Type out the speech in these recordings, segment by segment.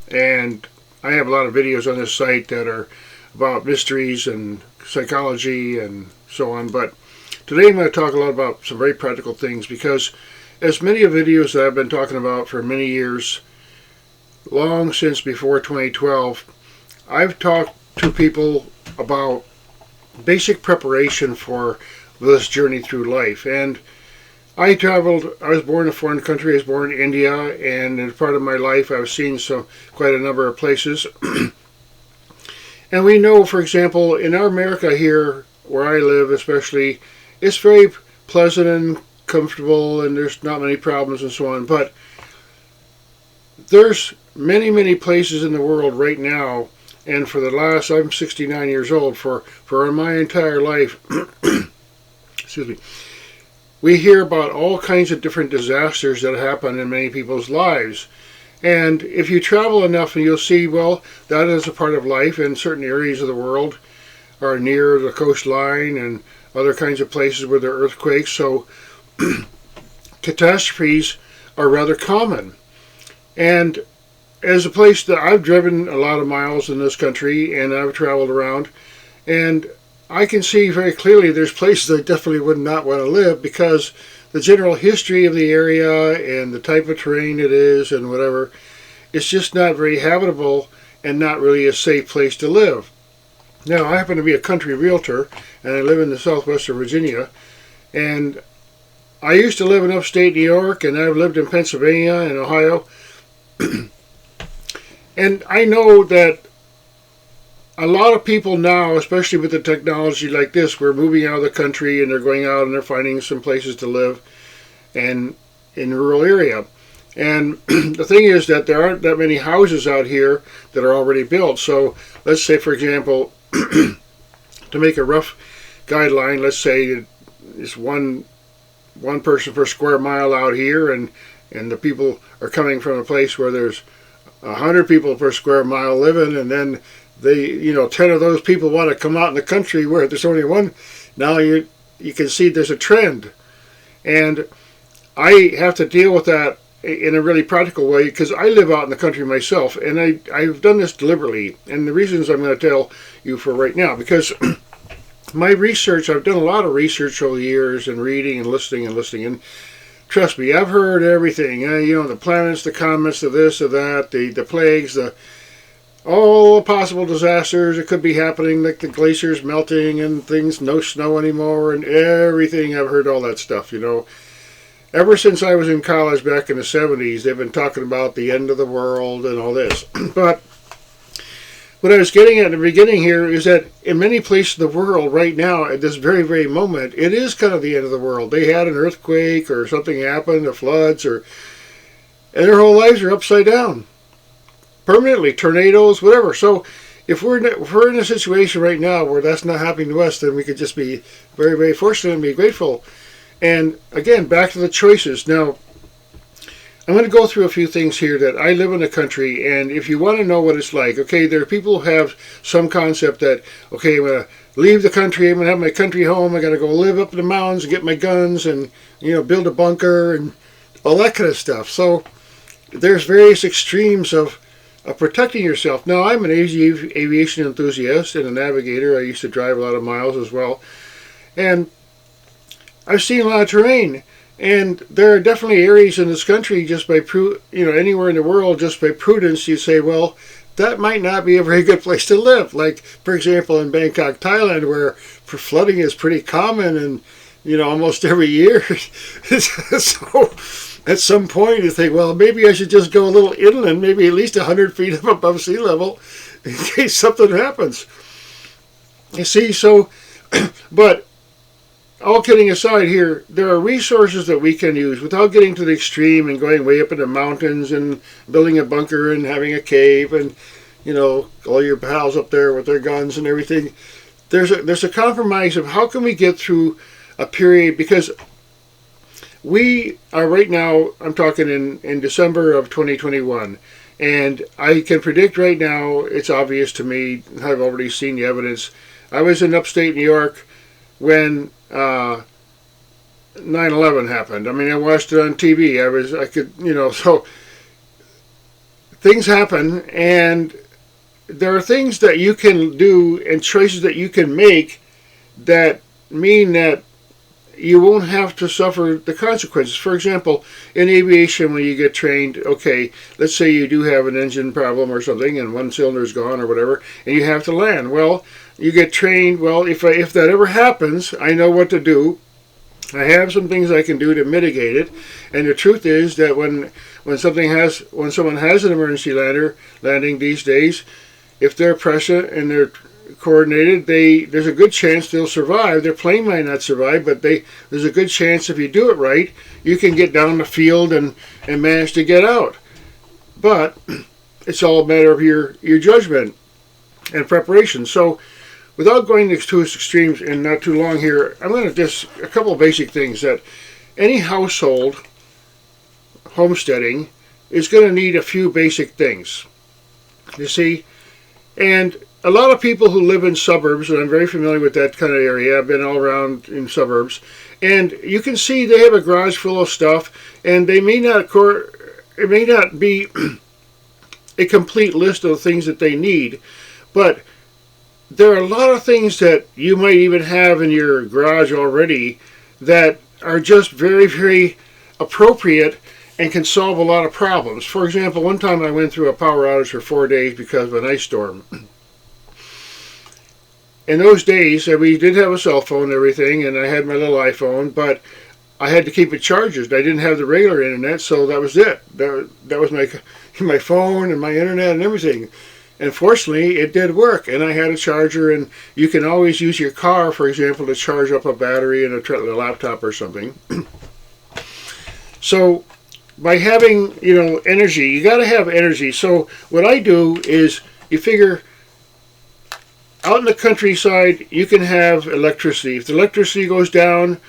and I have a lot of videos on this site that are about mysteries and psychology and so on. But today I'm going to talk a lot about some very practical things, because as many of the videos that I've been talking about for many years, long since before 2012, I've talked to people about basic preparation for this journey through life. And I was born in a foreign country. I was born in India, and in part of my life I've seen quite a number of places. And we know, for example, in our America here, where I live especially, it's very pleasant and comfortable, and there's not many problems and so on. But there's many, many places in the world right now, and for the last, I'm 69 years old, for my entire life, excuse me, we hear about all kinds of different disasters that happen in many people's lives. And if you travel enough, and you'll see, well, that is a part of life, and certain areas of the world are near the coastline and other kinds of places where there are earthquakes. So catastrophes are rather common. And as a place that I've driven a lot of miles in this country, and I've traveled around, and I can see very clearly there's places I definitely would not want to live, because the general history of the area and the type of terrain it is and whatever, it's just not very habitable and not really a safe place to live. Now, I happen to be a country realtor, and I live in the southwest of Virginia, and I used to live in upstate New York, and I've lived in Pennsylvania and Ohio. And I know that a lot of people now, especially with the technology like this, we're moving out of the country and they're going out and they're finding some places to live and in the rural area. And the thing is that there aren't that many houses out here that are already built. So let's say, for example, to make a rough guideline, let's say it's one person per square mile out here, and the people are coming from a place where there's 100 people per square mile living, and then 10 of those people want to come out in the country where there's only one. Now you can see there's a trend. And I have to deal with that in a really practical way, because I live out in the country myself, and I've done this deliberately. And the reasons I'm going to tell you for right now, because my research, I've done a lot of research over the years, and reading and listening, and trust me, I've heard everything. The planets, the comets, the this, the that, the plagues, all possible disasters that could be happening, like the glaciers melting and things, no snow anymore, and everything. I've heard all that stuff, Ever since I was in college back in the 70s, they've been talking about the end of the world and all this. But what I was getting at in the beginning here is that in many places in the world right now, at this very, very moment, it is kind of the end of the world. They had an earthquake or something happened, or floods, and their whole lives are upside down. Permanently, tornadoes, whatever. So if we're in a situation right now where that's not happening to us, then we could just be very, very fortunate and be grateful. And again, back to the choices. Now, I'm going to go through a few things here that I live in a country, and if you want to know what it's like, okay, there are people who have some concept that, okay, I'm going to leave the country, I'm going to have my country home, I got to go live up in the mountains and get my guns and, build a bunker and all that kind of stuff. So there's various extremes of protecting yourself. Now, I'm an aviation enthusiast and a navigator. I used to drive a lot of miles as well. And I've seen a lot of terrain. And there are definitely areas in this country, just by anywhere in the world, just by prudence, you say, well, that might not be a very good place to live. Like, for example, in Bangkok, Thailand, where flooding is pretty common and, almost every year. So at some point you think, well, maybe I should just go a little inland, maybe at least 100 feet up above sea level, in case something happens. You see, so, but all kidding aside here, there are resources that we can use without getting to the extreme and going way up in the mountains and building a bunker and having a cave and, all your pals up there with their guns and everything. There's a compromise of how can we get through a period, because we are right now, I'm talking in December of 2021, and I can predict right now, it's obvious to me, I've already seen the evidence. I was in upstate New York when 9/11 happened. I mean, I watched it on TV. So things happen, and there are things that you can do and choices that you can make that mean that you won't have to suffer the consequences. For example, in aviation, when you get trained, okay, let's say you do have an engine problem or something and one cylinder is gone or whatever, and you have to land. Well, you get trained, well, if that ever happens, I know what to do. I have some things I can do to mitigate it. And the truth is that when someone has an emergency landing these days, if they're present and they're coordinated, there's a good chance they'll survive. Their plane might not survive, but there's a good chance if you do it right, you can get down the field and manage to get out. But it's all a matter of your judgment and preparation. So without going to extremes and not too long here, I'm going to just a couple of basic things that any household homesteading is going to need a few basic things. You see, and a lot of people who live in suburbs, and I'm very familiar with that kind of area, I've been all around in suburbs, and you can see they have a garage full of stuff, and it may not be a complete list of things that they need, but there are a lot of things that you might even have in your garage already that are just very, very appropriate and can solve a lot of problems. For example, one time I went through a power outage for 4 days because of an ice storm. In those days, we did have a cell phone and everything, and I had my little iPhone, but I had to keep it charged. I didn't have the regular internet, so that was it. That was my phone and my internet and everything. And fortunately, it did work, and I had a charger, and you can always use your car, for example, to charge up a battery in a laptop or something. So by having, energy, you got to have energy. So what I do is, you figure, out in the countryside, you can have electricity. If the electricity goes down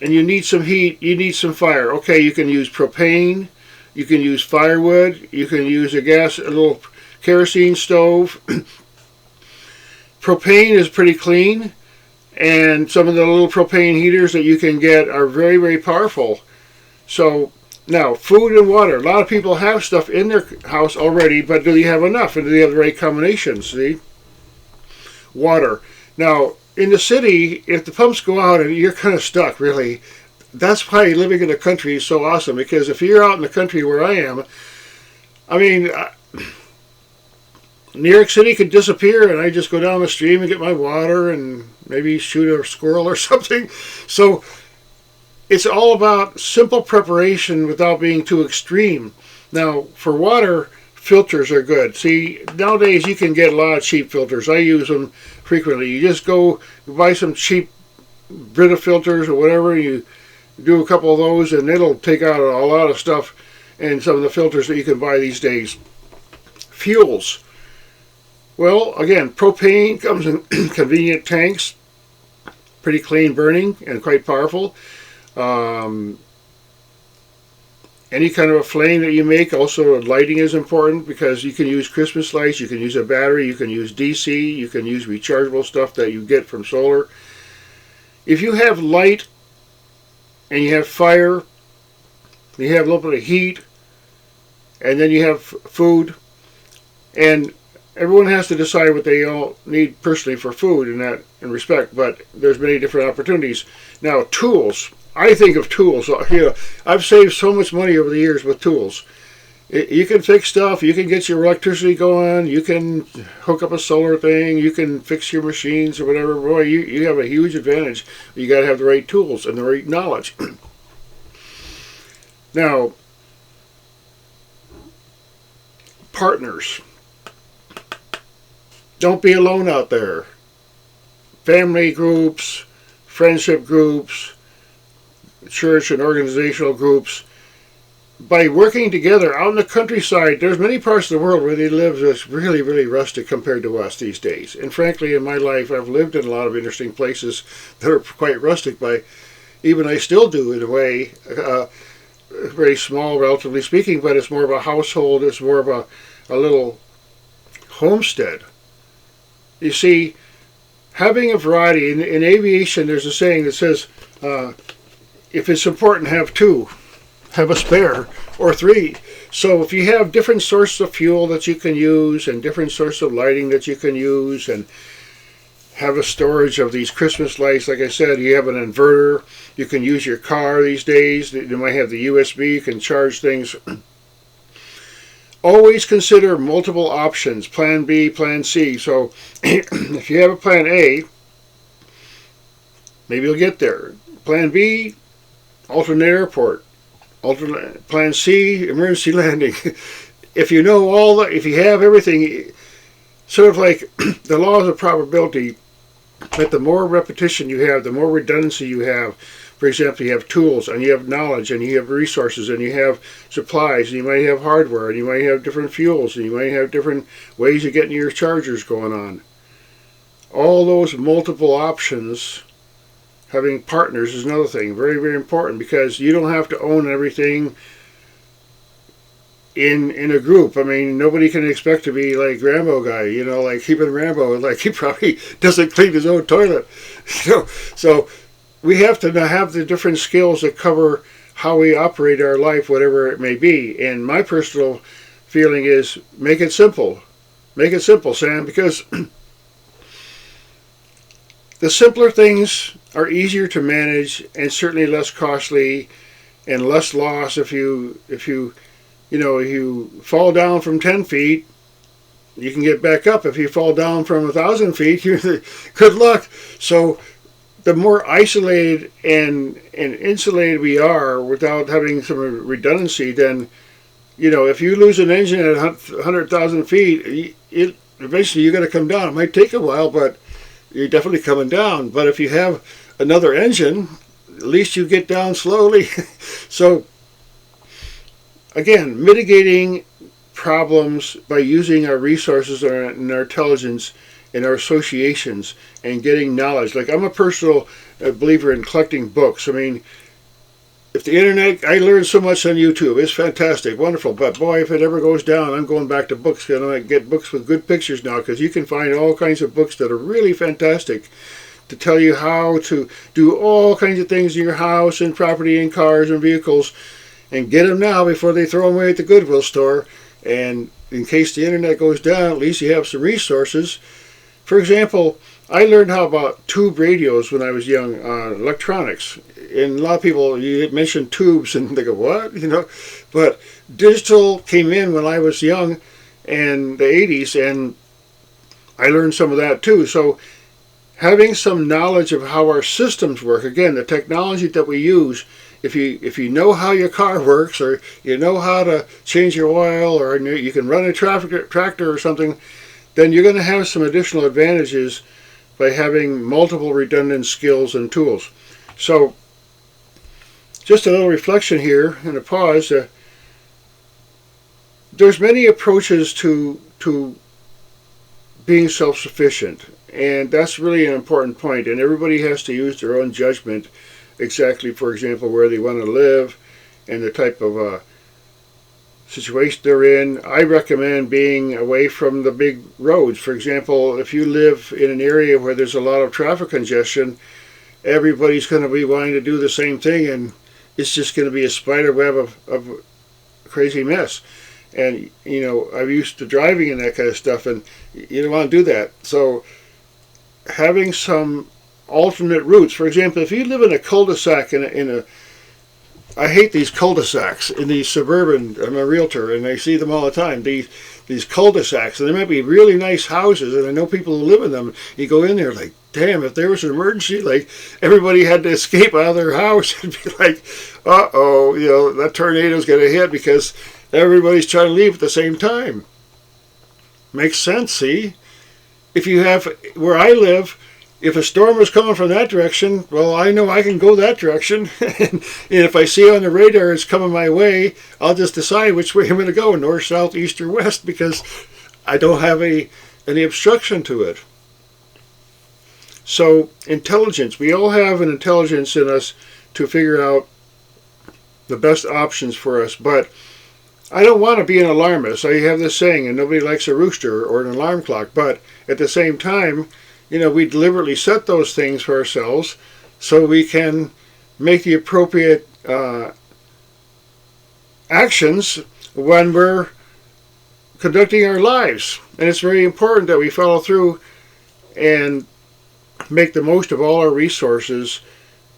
and you need some heat, you need some fire. Okay, you can use propane, you can use firewood, you can use a little kerosene stove. Propane is pretty clean, and some of the little propane heaters that you can get are very, very powerful. So now, food and water. A lot of people have stuff in their house already, but do they have enough? And do they have the right combinations? See? Water. Now, in the city, if the pumps go out, you're kind of stuck, really. That's why living in the country is so awesome, because if you're out in the country where I am, I mean, New York City could disappear, and I just go down the stream and get my water and maybe shoot a squirrel or something. So it's all about simple preparation without being too extreme. Now, for water, filters are good. See, nowadays you can get a lot of cheap filters. I use them frequently. You just go buy some cheap Brita filters or whatever, you do a couple of those, and it'll take out a lot of stuff in some of the filters that you can buy these days. Fuels. Well, again, propane comes in convenient tanks, pretty clean burning and quite powerful. Any kind of a flame that you make, also lighting is important, because you can use Christmas lights, you can use a battery, you can use DC, you can use rechargeable stuff that you get from solar. If you have light and you have fire, you have a little bit of heat, and then you have food, and everyone has to decide what they all need personally for food in respect, but there's many different opportunities. Now, tools. I think of tools. I've saved so much money over the years with tools. You can fix stuff. You can get your electricity going. You can hook up a solar thing. You can fix your machines or whatever. Boy, you have a huge advantage. You got to have the right tools and the right knowledge. Now, partners. Don't be alone out there. Family groups, friendship groups, church and organizational groups. By working together out in the countryside, there's many parts of the world where they live that's really, really rustic compared to us these days. And frankly, in my life, I've lived in a lot of interesting places that are quite rustic. Even I still do, in a way, very small, relatively speaking, but it's more of a household. It's more of a little homestead. You see, having a variety, in aviation, there's a saying that says, if it's important, have two. have a spare or three. So if you have different sources of fuel that you can use and different sources of lighting that you can use, and have a storage of these Christmas lights, like I said, you have an inverter. You can use your car these days. You might have the USB. You can charge things. Always consider multiple options, plan B, plan C. So if you have a plan A, maybe you'll get there. Plan B, alternate airport. Plan C, emergency landing. If you know all if you have everything, sort of like the laws of probability, that the more repetition you have, the more redundancy you have. For example, you have tools, and you have knowledge, and you have resources, and you have supplies, and you might have hardware, and you might have different fuels, and you might have different ways of getting your chargers going on. All those multiple options, having partners is another thing, very, very important, because you don't have to own everything in a group. I mean, nobody can expect to be like Rambo guy, like keeping Rambo, like he probably doesn't clean his own toilet. So we have to have the different skills that cover how we operate our life, whatever it may be. And my personal feeling is, make it simple. Make it simple, Sam, because the simpler things are easier to manage and certainly less costly and less loss. If you fall down from 10 feet, you can get back up. If you fall down from 1,000 feet, good luck. So the more isolated and insulated we are without having some redundancy, then, if you lose an engine at 100,000 feet, eventually you're going to come down. It might take a while, but you're definitely coming down. But if you have another engine, at least you get down slowly. So, again, mitigating problems by using our resources and our intelligence and our associations and getting knowledge. Like, I'm a personal believer in collecting books. I mean, if the internet, I learned so much on YouTube. It's fantastic, wonderful. But boy, if it ever goes down, I'm going back to books. I get books with good pictures now, because you can find all kinds of books that are really fantastic to tell you how to do all kinds of things in your house and property and cars and vehicles. And get them now before they throw them away at the Goodwill store. And in case the internet goes down, at least you have some resources. For example, I learned how about tube radios when I was young, electronics. And a lot of people, you mention tubes and they go, what? But digital came in when I was young in the 80s, and I learned some of that too. So having some knowledge of how our systems work, again, the technology that we use, if you know how your car works, or you know how to change your oil, or you can run a tractor or something, then you're going to have some additional advantages by having multiple redundant skills and tools. So, just a little reflection here and a pause. There's many approaches to being self-sufficient, and that's really an important point. And everybody has to use their own judgment exactly, for example, where they want to live and the type of situation they're in. I recommend being away from the big roads. For example, if you live in an area where there's a lot of traffic congestion, everybody's going to be wanting to do the same thing, and it's just going to be a spider web of a crazy mess. And, I'm used to driving and that kind of stuff, and you don't want to do that. So having some alternate routes. For example, if you live in a cul-de-sac I hate these cul-de-sacs in these suburban, I'm a realtor and I see them all the time, these cul-de-sacs, and they might be really nice houses, and I know people who live in them. You go in there like, damn, if there was an emergency, like everybody had to escape out of their house, and be like, uh-oh, that tornado's going to hit because everybody's trying to leave at the same time. Makes sense, see? If you have, where I live, if a storm is coming from that direction, well, I know I can go that direction. And if I see on the radar it's coming my way, I'll just decide which way I'm going to go, north, south, east, or west, because I don't have any obstruction to it. So, intelligence. We all have an intelligence in us to figure out the best options for us, but I don't want to be an alarmist. I have this saying, and nobody likes a rooster or an alarm clock, but at the same time, we deliberately set those things for ourselves so we can make the appropriate actions when we're conducting our lives. And it's very important that we follow through and make the most of all our resources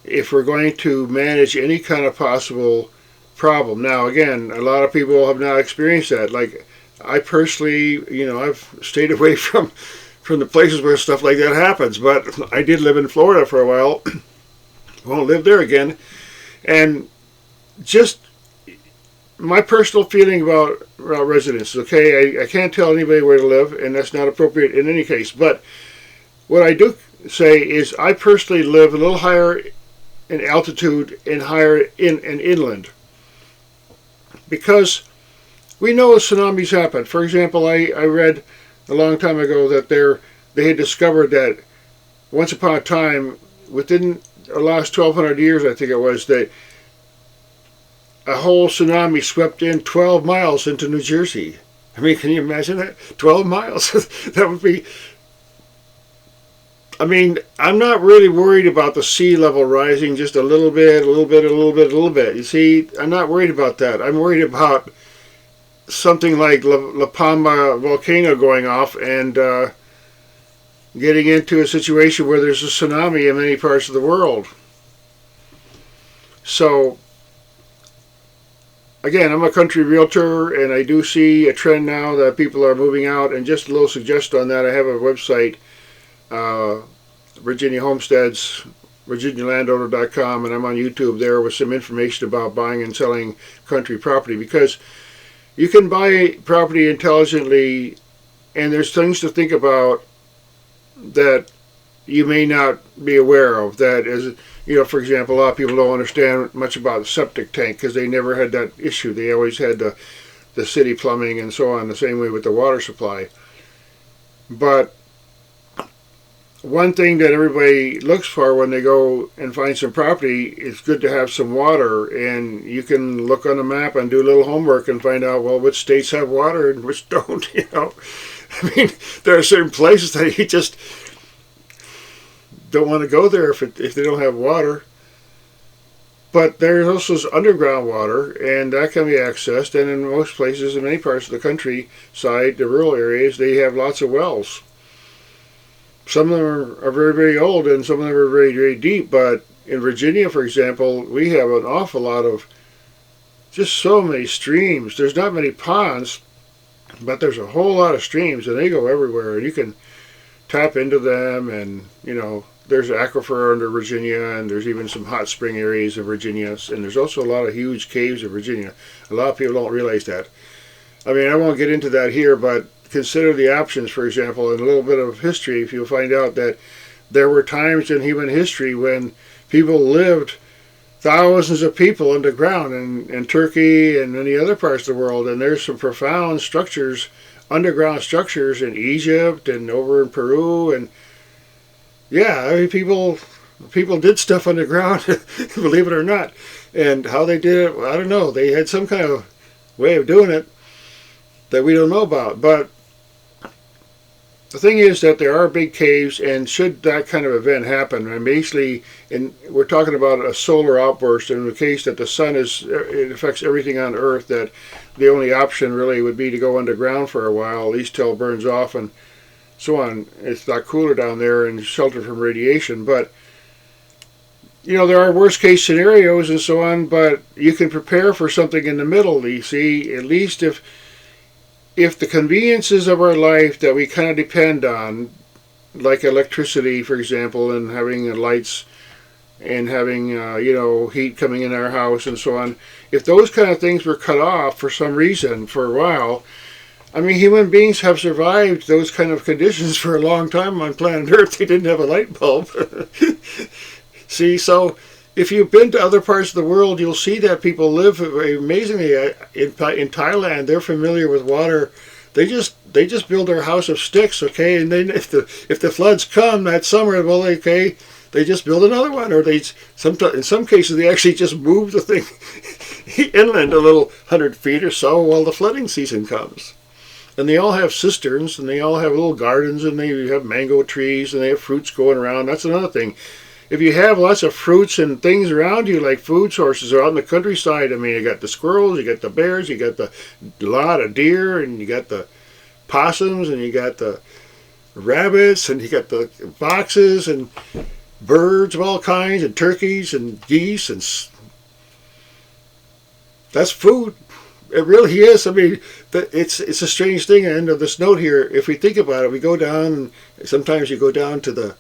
if we're going to manage any kind of possible problem. Now, again, a lot of people have not experienced that. Like, I personally, I've stayed away from the places where stuff like that happens, but I did live in Florida for a while. Won't live there again. And just my personal feeling about residences, okay? I can't tell anybody where to live, and that's not appropriate in any case. But what I do say is I personally live a little higher in altitude and higher in inland, because we know tsunamis happen. For example, I read a long time ago that they had discovered that once upon a time, within the last 1,200 years, I think it was, that a whole tsunami swept in 12 miles into New Jersey. I mean, can you imagine that? 12 miles? That would be... I mean, I'm not really worried about the sea level rising just a little bit, a little bit, a little bit, a little bit. You see, I'm not worried about that. I'm worried about something like La Palma volcano going off and getting into a situation where there's a tsunami in many parts of the world. So, again, I'm a country realtor, and I do see a trend now that people are moving out. And just a little suggestion on that, I have a website, Virginia Homesteads, virginialandowner.com, and I'm on YouTube there with some information about buying and selling country property, because you can buy property intelligently, and there's things to think about that you may not be aware of. That is, for example, a lot of people don't understand much about the septic tank because they never had that issue. They always had the city plumbing and so on, the same way with the water supply. But one thing that everybody looks for when they go and find some property, it's good to have some water, and you can look on the map and do a little homework and find out, well, which states have water and which don't, I mean, there are certain places that you just don't want to go there if they don't have water. But there's also underground water, and that can be accessed, and in most places, in many parts of the countryside, the rural areas, they have lots of wells. Some of them are very, very old, and some of them are very, very deep. But in Virginia, for example, we have an awful lot of, just so many streams. There's not many ponds, but there's a whole lot of streams, and they go everywhere. And you can tap into them, and, there's an aquifer under Virginia, and there's even some hot spring areas of Virginia. And there's also a lot of huge caves in Virginia. A lot of people don't realize that. I mean, I won't get into that here, but consider the options, for example, in a little bit of history, if you'll find out that there were times in human history when people lived, thousands of people underground in Turkey and many other parts of the world, and there's some profound structures, underground structures in Egypt and over in Peru, and yeah, I mean, people did stuff underground, believe it or not, and how they did it, I don't know. They had some kind of way of doing it that we don't know about, but the thing is that there are big caves, and should that kind of event happen, and basically, we're talking about a solar outburst, in the case that the sun it affects everything on Earth, that the only option really would be to go underground for a while, at least till it burns off and so on. It's a lot cooler down there and sheltered from radiation, but there are worst case scenarios and so on, but you can prepare for something in the middle, you see, at least if the conveniences of our life that we kind of depend on, like electricity, for example, and having lights and having, heat coming in our house and so on, if those kind of things were cut off for some reason for a while, I mean, human beings have survived those kind of conditions for a long time on planet Earth. They didn't have a light bulb. See, so if you've been to other parts of the world, you'll see that people live amazingly. In Thailand, they're familiar with water. They just build their house of sticks, okay? And then if the floods come that summer, well, okay, they just build another one, or in some cases they actually just move the thing inland a little 100 feet or so while the flooding season comes. And they all have cisterns, and they all have little gardens, and they have mango trees, and they have fruits going around. That's another thing. if you have lots of fruits and things around you, like food sources, or out in the countryside, I mean, you got the squirrels, you got the bears, you got the lot of deer, and you got the possums, and you got the rabbits, and you got the foxes, and birds of all kinds, and turkeys, and geese, and that's food. It really is. I mean, it's a strange thing. At the end of this note here, if we think about it, we go down, and sometimes you go down to the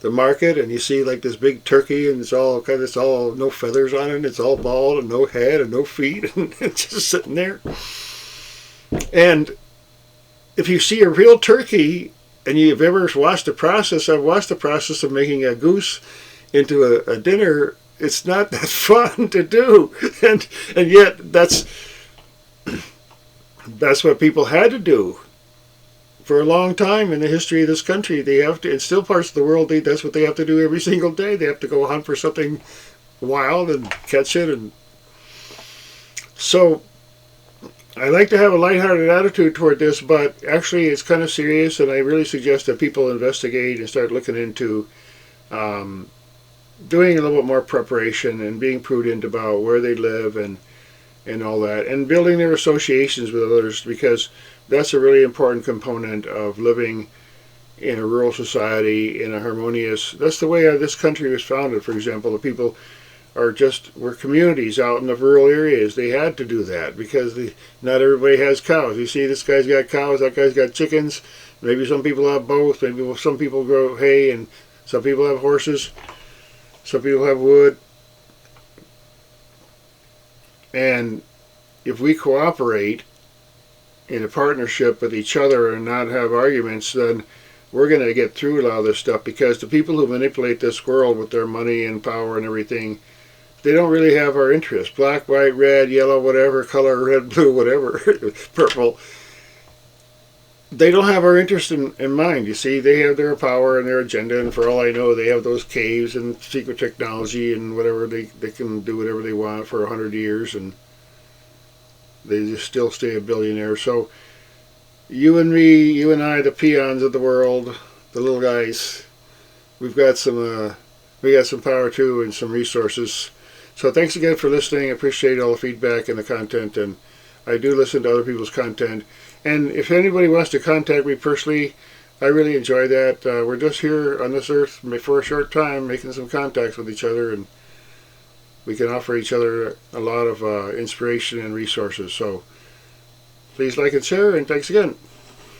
market and you see like this big turkey, and it's all no feathers on it, it's all bald and no head and no feet, and it's just sitting there. And if you see a real turkey and you've ever watched the process, I've watched the process of making a goose into a dinner. It's not that fun to do, and yet that's what people had to do for a long time in the history of this country. They have to, in still parts of the world, that's what they have to do every single day. They have to go hunt for something wild and catch it. And so I like to have a lighthearted attitude toward this, but actually it's kind of serious, and I really suggest that people investigate and start looking into doing a little bit more preparation and being prudent about where they live and all that, and building their associations with others, because that's a really important component of living in a rural society, in a harmonious. That's the way this country was founded. For example, the people were communities out in the rural areas. They had to do that because not everybody has cows. You see, this guy's got cows, that guy's got chickens. Maybe some people have both. Maybe some people grow hay, and some people have horses. Some people have wood. And if we cooperate in a partnership with each other and not have arguments, then we're going to get through a lot of this stuff, because the people who manipulate this world with their money and power and everything, they don't really have our interest. Black, white, red, yellow, whatever color, red, blue, whatever, purple. They don't have our interest in mind. You see, they have their power and their agenda, and for all I know, they have those caves and secret technology and whatever. They can do whatever they want for 100 years, and they just still stay a billionaire. So you and me, you and I, the peons of the world, the little guys, we got some power too, and some resources. So thanks again for listening. I appreciate all the feedback and the content, and I do listen to other people's content. And if anybody wants to contact me personally, I really enjoy that. We're just here on this earth for a short time, making some contacts with each other, and we can offer each other a lot of inspiration and resources. So please like and share, and thanks again.